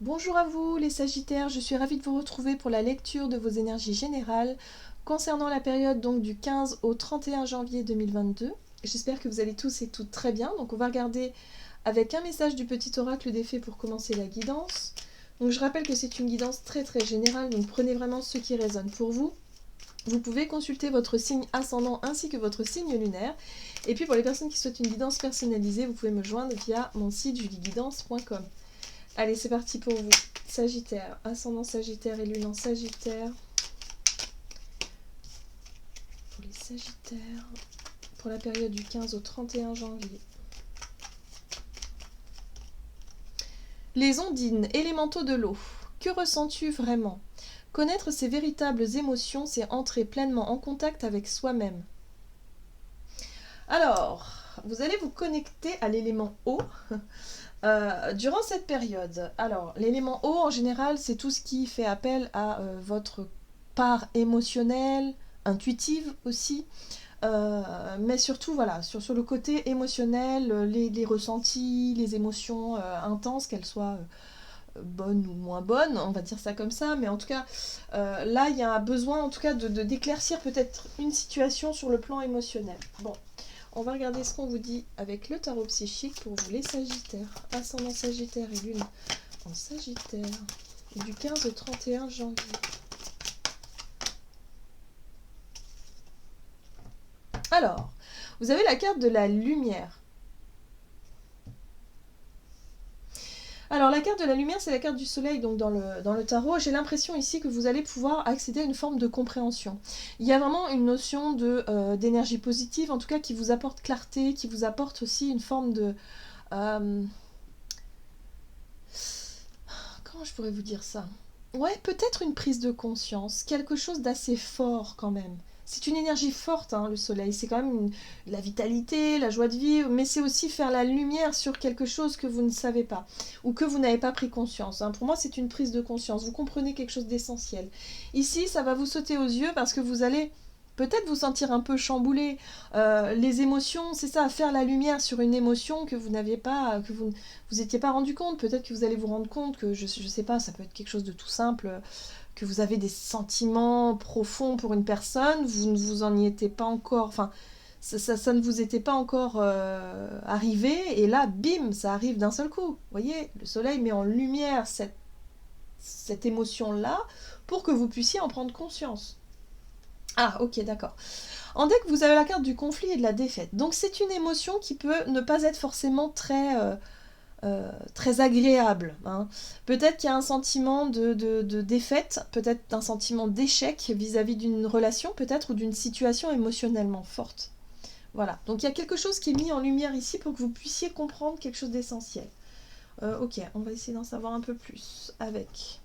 Bonjour à vous les Sagittaires, je suis ravie de vous retrouver pour la lecture de vos énergies générales concernant la période donc du 15 au 31 janvier 2022. J'espère que vous allez tous et toutes très bien. Donc on va regarder avec un message du petit oracle des fées pour commencer la guidance. Donc je rappelle que c'est une guidance très générale, donc prenez vraiment ce qui résonne pour vous. Vous pouvez consulter votre signe ascendant ainsi que votre signe lunaire. Et puis pour les personnes qui souhaitent une guidance personnalisée, vous pouvez me joindre via mon site julieguidance.com. Allez, c'est parti pour vous. Sagittaire, ascendant Sagittaire et lune en Sagittaire. Pour les Sagittaires, pour la période du 15 au 31 janvier. Les ondines, élémentaux de l'eau. Que ressens-tu vraiment? Connaître ses véritables émotions, c'est entrer pleinement en contact avec soi-même. Alors, vous allez vous connecter à l'élément eau. Durant cette période, alors l'élément eau en général c'est tout ce qui fait appel à votre part émotionnelle, intuitive aussi, mais surtout voilà, sur le côté émotionnel, les ressentis, les émotions intenses, qu'elles soient bonnes ou moins bonnes, on va dire ça comme ça, mais en tout cas là il y a un besoin en tout cas d'éclaircir peut-être une situation sur le plan émotionnel. Bon. On va regarder ce qu'on vous dit avec le tarot psychique pour vous les Sagittaires. Ascendant Sagittaire et lune en Sagittaire. Du 15 au 31 janvier. Alors, vous avez la carte de la lumière. Alors la carte de la lumière, c'est la carte du soleil donc dans le tarot. J'ai l'impression ici que vous allez pouvoir accéder à une forme de compréhension. Il y a vraiment une notion d'énergie positive, en tout cas qui vous apporte clarté, qui vous apporte aussi une forme de... comment je pourrais vous dire ça? Ouais, peut-être une prise de conscience, quelque chose d'assez fort quand même. C'est une énergie forte, hein, le soleil. C'est quand même la vitalité, la joie de vivre, mais c'est aussi faire la lumière sur quelque chose que vous ne savez pas ou que vous n'avez pas pris conscience. Hein. Pour moi, c'est une prise de conscience. Vous comprenez quelque chose d'essentiel. Ici, ça va vous sauter aux yeux parce que vous allez peut-être vous sentir un peu chamboulé. Les émotions, c'est ça, faire la lumière sur une émotion que vous n'aviez pas, que vous étiez pas rendu compte. Peut-être que vous allez vous rendre compte que, je sais pas, ça peut être quelque chose de tout simple, que vous avez des sentiments profonds pour une personne, vous ne vous en y étiez pas encore, enfin, ça ne vous était pas encore arrivé, et là, bim, ça arrive d'un seul coup. Vous voyez, le soleil met en lumière cette émotion-là pour que vous puissiez en prendre conscience. Ah, ok, d'accord. En deck, vous avez la carte du conflit et de la défaite. Donc c'est une émotion qui peut ne pas être forcément très agréable. Hein. Peut-être qu'il y a un sentiment de défaite, peut-être un sentiment d'échec vis-à-vis d'une relation, peut-être, ou d'une situation émotionnellement forte. Voilà, donc il y a quelque chose qui est mis en lumière ici pour que vous puissiez comprendre quelque chose d'essentiel. Ok, on va essayer d'en savoir un peu plus avec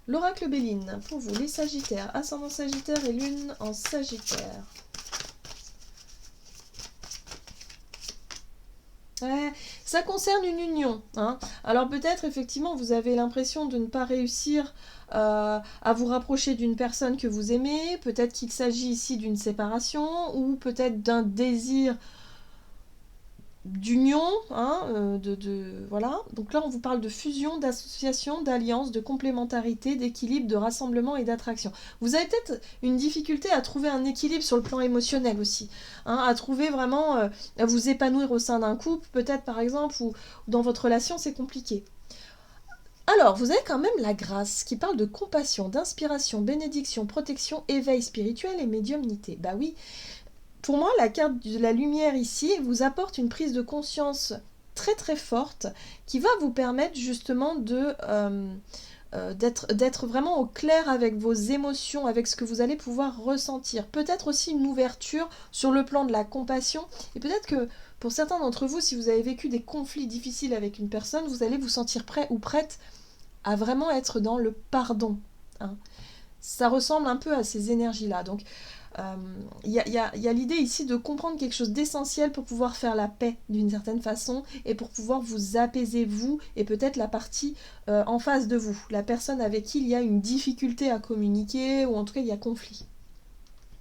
l'oracle Béline. Pour vous, les Sagittaires, ascendant Sagittaire et lune en Sagittaire. Ouais, ça concerne une union. Hein. Alors peut-être effectivement vous avez l'impression de ne pas réussir à vous rapprocher d'une personne que vous aimez. Peut-être qu'il s'agit ici d'une séparation ou peut-être d'un désir d'union. Hein, voilà. Donc là on vous parle de fusion, d'association, d'alliance, de complémentarité, d'équilibre, de rassemblement et d'attraction. Vous avez peut-être une difficulté à trouver un équilibre sur le plan émotionnel aussi, hein, à trouver vraiment, à vous épanouir au sein d'un couple, peut-être par exemple, ou dans votre relation c'est compliqué. Alors, vous avez quand même la grâce qui parle de compassion, d'inspiration, bénédiction, protection, éveil spirituel et médiumnité. Bah oui, pour moi, la carte de la lumière ici vous apporte une prise de conscience très forte qui va vous permettre justement d'être vraiment au clair avec vos émotions, avec ce que vous allez pouvoir ressentir. Peut-être aussi une ouverture sur le plan de la compassion. Et peut-être que pour certains d'entre vous, si vous avez vécu des conflits difficiles avec une personne, vous allez vous sentir prêt ou prête à vraiment être dans le pardon. Hein. Ça ressemble un peu à ces énergies-là. Donc, y a l'idée ici de comprendre quelque chose d'essentiel pour pouvoir faire la paix d'une certaine façon et pour pouvoir vous apaiser vous et peut-être la partie en face de vous, la personne avec qui il y a une difficulté à communiquer ou en tout cas il y a conflit.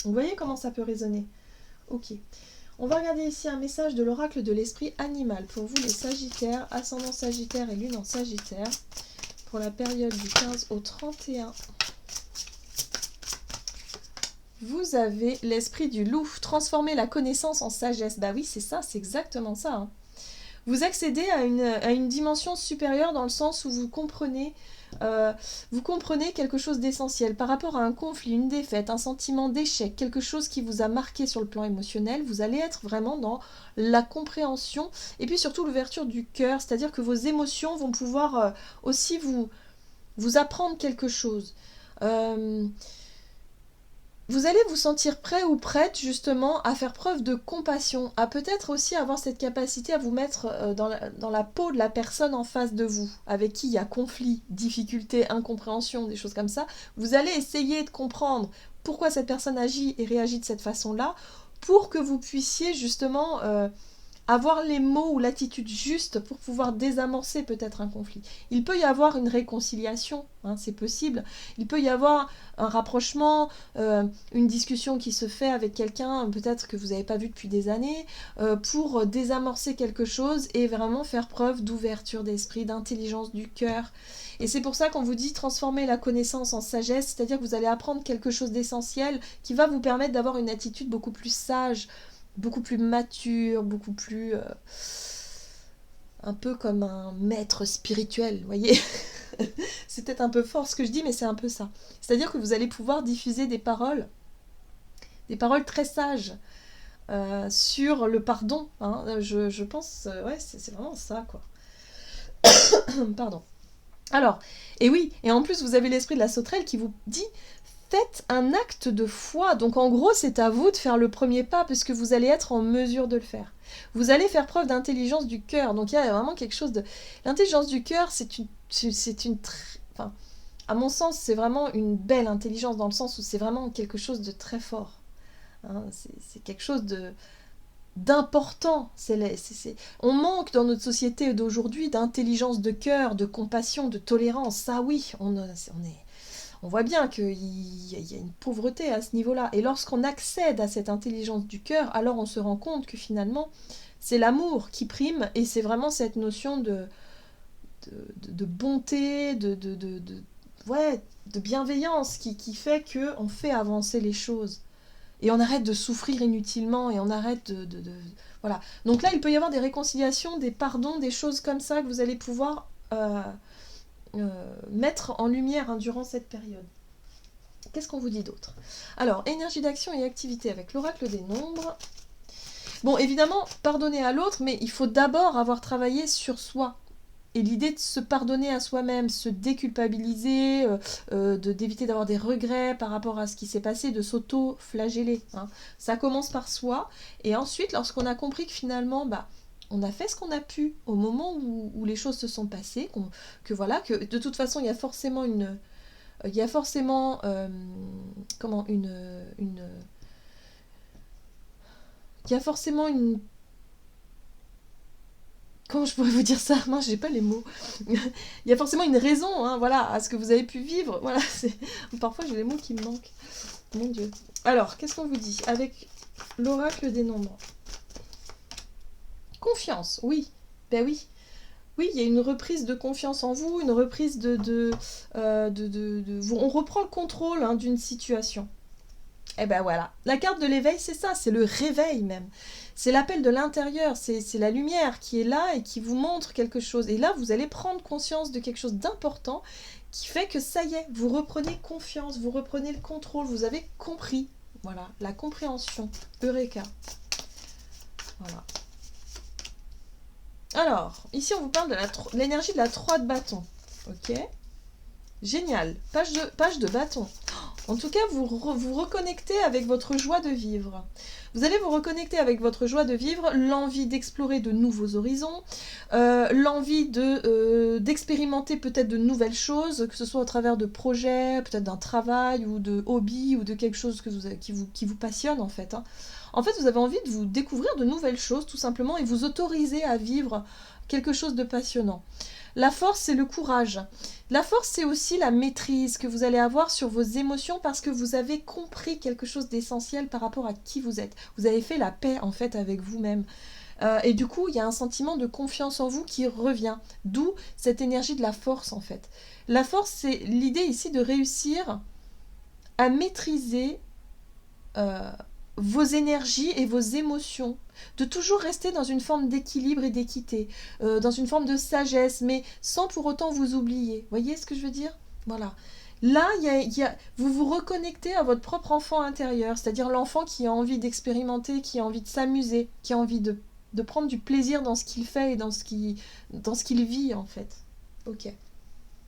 Vous voyez comment ça peut résonner? Ok. On va regarder ici un message de l'oracle de l'esprit animal pour vous les Sagittaires, ascendant Sagittaire et lune en Sagittaire, pour la période du 15 au 31. Vous avez l'esprit du loup, transformer la connaissance en sagesse. Bah oui, c'est ça, c'est exactement ça. Hein. Vous accédez à une dimension supérieure dans le sens où vous comprenez quelque chose d'essentiel. Par rapport à un conflit, une défaite, un sentiment d'échec, quelque chose qui vous a marqué sur le plan émotionnel, vous allez être vraiment dans la compréhension et puis surtout l'ouverture du cœur, c'est-à-dire que vos émotions vont pouvoir aussi vous apprendre quelque chose. Vous allez vous sentir prêt ou prête justement à faire preuve de compassion, à peut-être aussi avoir cette capacité à vous mettre dans la peau de la personne en face de vous, avec qui il y a conflit, difficulté, incompréhension, des choses comme ça. Vous allez essayer de comprendre pourquoi cette personne agit et réagit de cette façon-là, pour que vous puissiez justement avoir les mots ou l'attitude juste pour pouvoir désamorcer peut-être un conflit. Il peut y avoir une réconciliation, hein, c'est possible. Il peut y avoir un rapprochement, une discussion qui se fait avec quelqu'un peut-être que vous n'avez pas vu depuis des années, pour désamorcer quelque chose et vraiment faire preuve d'ouverture d'esprit, d'intelligence du cœur. Et c'est pour ça qu'on vous dit transformer la connaissance en sagesse, c'est-à-dire que vous allez apprendre quelque chose d'essentiel qui va vous permettre d'avoir une attitude beaucoup plus sage, beaucoup plus mature, beaucoup plus... un peu comme un maître spirituel, vous voyez. C'est peut-être un peu fort ce que je dis, mais c'est un peu ça. C'est-à-dire que vous allez pouvoir diffuser des paroles très sages sur le pardon. Hein. Je pense, ouais, c'est vraiment ça, quoi. Pardon. Alors, et oui, et en plus vous avez l'esprit de la sauterelle qui vous dit faites un acte de foi. Donc en gros, c'est à vous de faire le premier pas puisque vous allez être en mesure de le faire. Vous allez faire preuve d'intelligence du cœur. Donc il y a vraiment quelque chose de... L'intelligence du cœur, enfin, à mon sens, c'est vraiment une belle intelligence dans le sens où c'est vraiment quelque chose de très fort. Hein, c'est quelque chose d'important. On manque dans notre société d'aujourd'hui d'intelligence de cœur, de compassion, de tolérance. Ça oui, on voit bien qu'il y a une pauvreté à ce niveau-là. Et lorsqu'on accède à cette intelligence du cœur, alors on se rend compte que finalement, c'est l'amour qui prime et c'est vraiment cette notion de bonté, de bienveillance qui fait qu'on fait avancer les choses. Et on arrête de souffrir inutilement et on arrête voilà. Donc là, il peut y avoir des réconciliations, des pardons, des choses comme ça que vous allez pouvoir... mettre en lumière hein, durant cette période. Qu'est-ce qu'on vous dit d'autre? Alors, énergie d'action et activité avec l'oracle des nombres. Bon, évidemment, pardonner à l'autre, mais il faut d'abord avoir travaillé sur soi. Et l'idée de se pardonner à soi-même, se déculpabiliser, d'éviter d'avoir des regrets par rapport à ce qui s'est passé, de s'auto-flageller. Hein. Ça commence par soi. Et ensuite, lorsqu'on a compris que finalement... on a fait ce qu'on a pu au moment où les choses se sont passées, que de toute façon il y a forcément une comment je pourrais vous dire ça? Moi j'ai pas les mots. Il y a forcément une raison, hein, voilà, à ce que vous avez pu vivre. Voilà, parfois j'ai les mots qui me manquent. Mon Dieu. Alors, qu'est-ce qu'on vous dit avec l'oracle des nombres? Confiance, oui. Ben oui. Oui, il y a une reprise de confiance en vous, une reprise on reprend le contrôle hein, d'une situation. Et ben voilà. La carte de l'éveil, c'est ça, c'est le réveil même. C'est l'appel de l'intérieur, c'est la lumière qui est là et qui vous montre quelque chose. Et là, vous allez prendre conscience de quelque chose d'important qui fait que ça y est, vous reprenez confiance, vous reprenez le contrôle, vous avez compris. Voilà, la compréhension. Eureka. Voilà. Alors, ici on vous parle de l'énergie de la 3 de bâton. Ok. Génial. Page de bâton. En tout cas, vous reconnectez avec votre joie de vivre. Vous allez vous reconnecter avec votre joie de vivre, l'envie d'explorer de nouveaux horizons, l'envie d'expérimenter peut-être de nouvelles choses, que ce soit au travers de projets, peut-être d'un travail ou de hobby ou de quelque chose qui vous passionne en fait. Hein. En fait, vous avez envie de vous découvrir de nouvelles choses, tout simplement, et vous autoriser à vivre quelque chose de passionnant. La force, c'est le courage. La force, c'est aussi la maîtrise que vous allez avoir sur vos émotions parce que vous avez compris quelque chose d'essentiel par rapport à qui vous êtes. Vous avez fait la paix, en fait, avec vous-même. Et du coup, il y a un sentiment de confiance en vous qui revient. D'où cette énergie de la force, en fait. La force, c'est l'idée ici de réussir à maîtriser vos énergies et vos émotions, de toujours rester dans une forme d'équilibre et d'équité, dans une forme de sagesse, mais sans pour autant vous oublier. Vous voyez ce que je veux dire? Voilà. Là, vous vous reconnectez à votre propre enfant intérieur, c'est-à-dire l'enfant qui a envie d'expérimenter, qui a envie de s'amuser, qui a envie de prendre du plaisir dans ce qu'il fait et dans ce qu'il vit, en fait. Ok.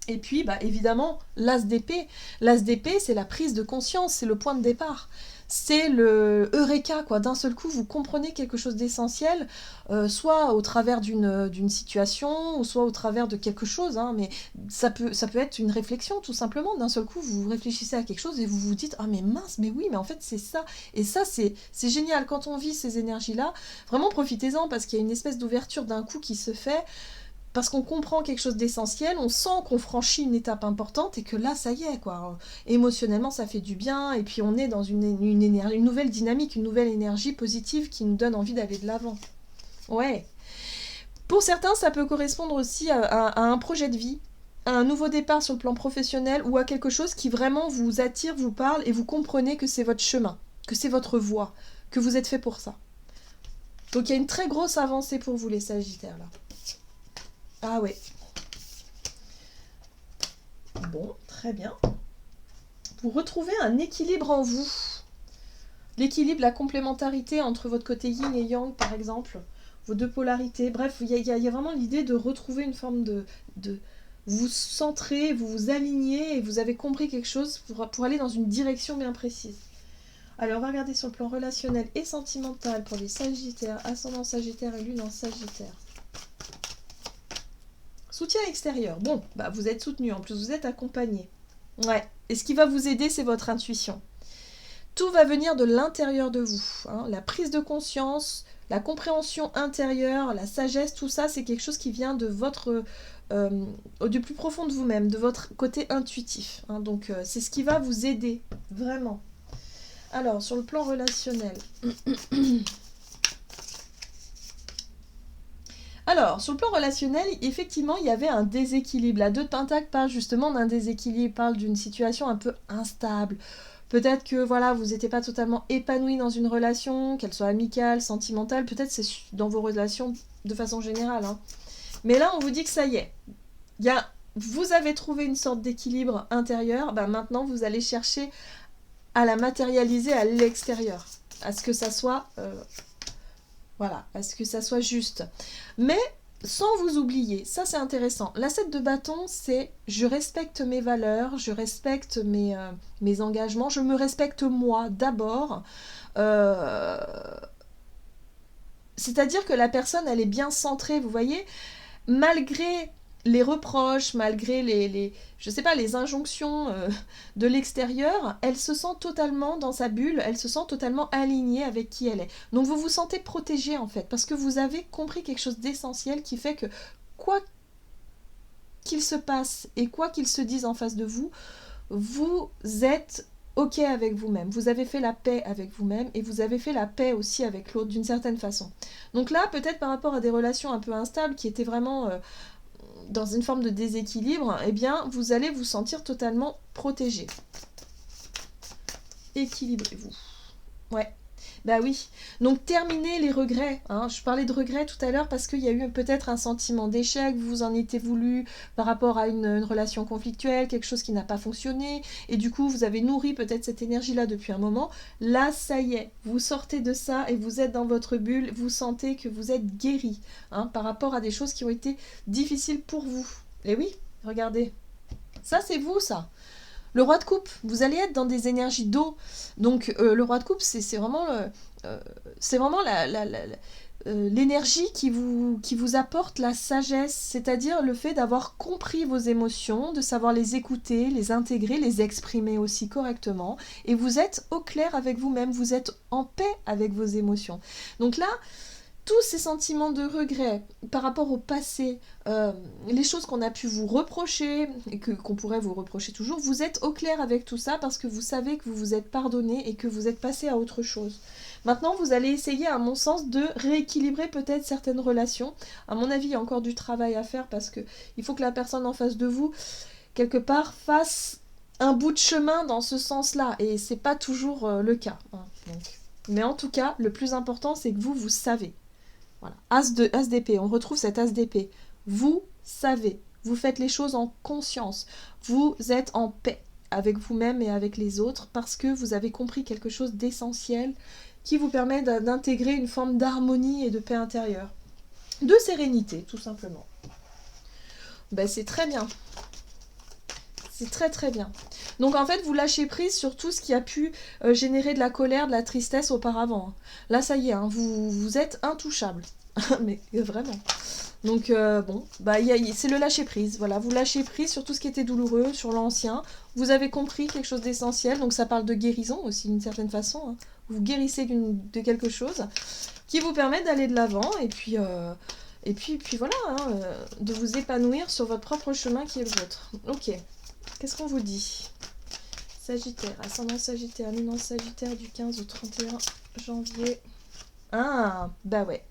Et puis, bah, évidemment, l'as d'épée. L'as d'épée, c'est la prise de conscience, c'est le point de départ. C'est le eureka, quoi. D'un seul coup, vous comprenez quelque chose d'essentiel, soit au travers d'une situation, ou soit au travers de quelque chose, hein, mais ça peut être une réflexion, tout simplement. D'un seul coup, vous réfléchissez à quelque chose et vous vous dites « Ah, mais mince, mais oui, mais en fait, c'est ça ». Et ça, c'est génial. Quand on vit ces énergies-là, vraiment profitez-en, parce qu'il y a une espèce d'ouverture d'un coup qui se fait, parce qu'on comprend quelque chose d'essentiel, on sent qu'on franchit une étape importante et que là, ça y est, quoi. Émotionnellement, ça fait du bien et puis on est dans une nouvelle dynamique, une nouvelle énergie positive qui nous donne envie d'aller de l'avant. Ouais. Pour certains, ça peut correspondre aussi à un projet de vie, à un nouveau départ sur le plan professionnel ou à quelque chose qui vraiment vous attire, vous parle et vous comprenez que c'est votre chemin, que c'est votre voie, que vous êtes fait pour ça. Donc il y a une très grosse avancée pour vous, les Sagittaires, là. Ah ouais. Bon, très bien. Vous retrouvez un équilibre en vous. L'équilibre, la complémentarité entre votre côté yin et yang, par exemple, vos deux polarités. Bref, il y a vraiment l'idée de retrouver une forme de vous centrer, vous vous alignez et vous avez compris quelque chose pour aller dans une direction bien précise. Alors, on va regarder sur le plan relationnel et sentimental pour les Sagittaires, ascendant Sagittaire et lune en Sagittaire. Soutien extérieur. Bon, bah vous êtes soutenu, en plus vous êtes accompagné. Ouais. Et ce qui va vous aider, c'est votre intuition. Tout va venir de l'intérieur de vous. Hein. La prise de conscience, la compréhension intérieure, la sagesse, tout ça, c'est quelque chose qui vient de votre... du plus profond de vous-même, de votre côté intuitif. Hein. Donc c'est ce qui va vous aider, vraiment. Alors, sur le plan relationnel... Alors, sur le plan relationnel, effectivement, il y avait un déséquilibre. La 2 de Pentacle parle justement d'un déséquilibre, parle d'une situation un peu instable. Peut-être que voilà, vous n'étiez pas totalement épanoui dans une relation, qu'elle soit amicale, sentimentale, peut-être c'est dans vos relations de façon générale. Hein. Mais là, on vous dit que ça y est. Vous avez trouvé une sorte d'équilibre intérieur, bah maintenant vous allez chercher à la matérialiser à l'extérieur, à ce que ça soit... Voilà, à ce que ça soit juste. Mais sans vous oublier, ça c'est intéressant. La 7 de bâton, c'est je respecte mes valeurs, je respecte mes engagements, je me respecte moi d'abord. C'est-à-dire que la personne, elle est bien centrée, vous voyez, malgré les reproches, malgré je sais pas, les injonctions de l'extérieur, elle se sent totalement dans sa bulle, elle se sent totalement alignée avec qui elle est. Donc vous vous sentez protégé en fait, parce que vous avez compris quelque chose d'essentiel qui fait que quoi qu'il se passe et quoi qu'il se dise en face de vous, vous êtes ok avec vous-même. Vous avez fait la paix avec vous-même et vous avez fait la paix aussi avec l'autre d'une certaine façon. Donc là, peut-être par rapport à des relations un peu instables qui étaient vraiment... dans une forme de déséquilibre, eh bien, vous allez vous sentir totalement protégé. Équilibrez-vous. Ouais. Bah oui. Donc, terminez les regrets. Hein. Je parlais de regrets tout à l'heure parce qu'il y a eu peut-être un sentiment d'échec, vous en étiez voulu par rapport à une relation conflictuelle, quelque chose qui n'a pas fonctionné, et du coup, vous avez nourri peut-être cette énergie-là depuis un moment. Là, ça y est, vous sortez de ça et vous êtes dans votre bulle, vous sentez que vous êtes guéri par rapport à des choses qui ont été difficiles pour vous. Et oui, regardez. Ça, c'est vous, ça. Le roi de coupe, vous allez être dans des énergies d'eau. Donc le roi de coupe, c'est vraiment l'énergie qui vous apporte la sagesse, c'est-à-dire le fait d'avoir compris vos émotions, de savoir les écouter, les intégrer, les exprimer aussi correctement, et vous êtes au clair avec vous-même, vous êtes en paix avec vos émotions. Donc là, tous ces sentiments de regret par rapport au passé, les choses qu'on a pu vous reprocher et qu'on pourrait vous reprocher toujours, vous êtes au clair avec tout ça parce que vous savez que vous vous êtes pardonné et que vous êtes passé à autre chose. Maintenant, vous allez essayer, à mon sens, de rééquilibrer peut-être certaines relations. À mon avis, il y a encore du travail à faire parce que il faut que la personne en face de vous, quelque part, fasse un bout de chemin dans ce sens-là. Et c'est pas toujours le cas. Hein, donc. Mais en tout cas, le plus important, c'est que vous savez. Voilà. As d'épée, on retrouve cet as d'épée. Vous savez, vous faites les choses en conscience. Vous êtes en paix avec vous-même et avec les autres parce que vous avez compris quelque chose d'essentiel qui vous permet d'intégrer une forme d'harmonie et de paix intérieure. De sérénité, tout simplement. Ben, c'est très bien. C'est très très bien. Donc en fait, vous lâchez prise sur tout ce qui a pu générer de la colère, de la tristesse auparavant. Là, ça y est, hein, vous êtes intouchable. Mais vraiment. Donc bon, bah, c'est le lâcher prise. Voilà, vous lâchez prise sur tout ce qui était douloureux, sur l'ancien. Vous avez compris quelque chose d'essentiel. Donc ça parle de guérison aussi d'une certaine façon. Hein. Vous guérissez de quelque chose qui vous permet d'aller de l'avant et puis voilà, hein, de vous épanouir sur votre propre chemin qui est le vôtre. Ok. Qu'est-ce qu'on vous dit? Sagittaire, ascendant Sagittaire, luminance Sagittaire du 15 au 31 janvier. Ah, bah ouais.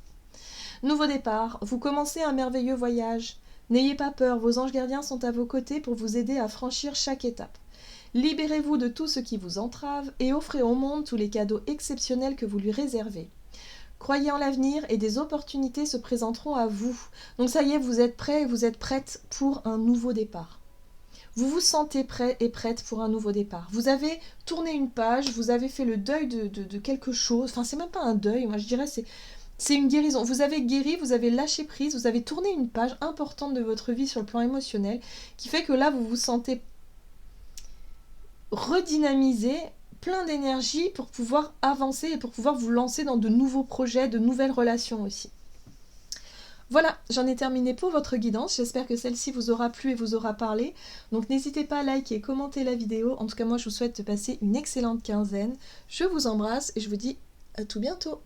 Nouveau départ, vous commencez un merveilleux voyage. N'ayez pas peur, vos anges gardiens sont à vos côtés pour vous aider à franchir chaque étape. Libérez-vous de tout ce qui vous entrave et offrez au monde tous les cadeaux exceptionnels que vous lui réservez. Croyez en l'avenir et des opportunités se présenteront à vous. Donc ça y est, vous êtes prêts et vous êtes prête pour un nouveau départ. Vous vous sentez prêt et prête pour un nouveau départ. Vous avez tourné une page, vous avez fait le deuil de quelque chose. Enfin, c'est même pas un deuil, moi je dirais c'est une guérison. Vous avez guéri, vous avez lâché prise, vous avez tourné une page importante de votre vie sur le plan émotionnel qui fait que là, vous vous sentez redynamisé, plein d'énergie pour pouvoir avancer et pour pouvoir vous lancer dans de nouveaux projets, de nouvelles relations aussi. Voilà, j'en ai terminé pour votre guidance. J'espère que celle-ci vous aura plu et vous aura parlé. Donc n'hésitez pas à liker et commenter la vidéo. En tout cas, moi, je vous souhaite de passer une excellente quinzaine. Je vous embrasse et je vous dis à tout bientôt.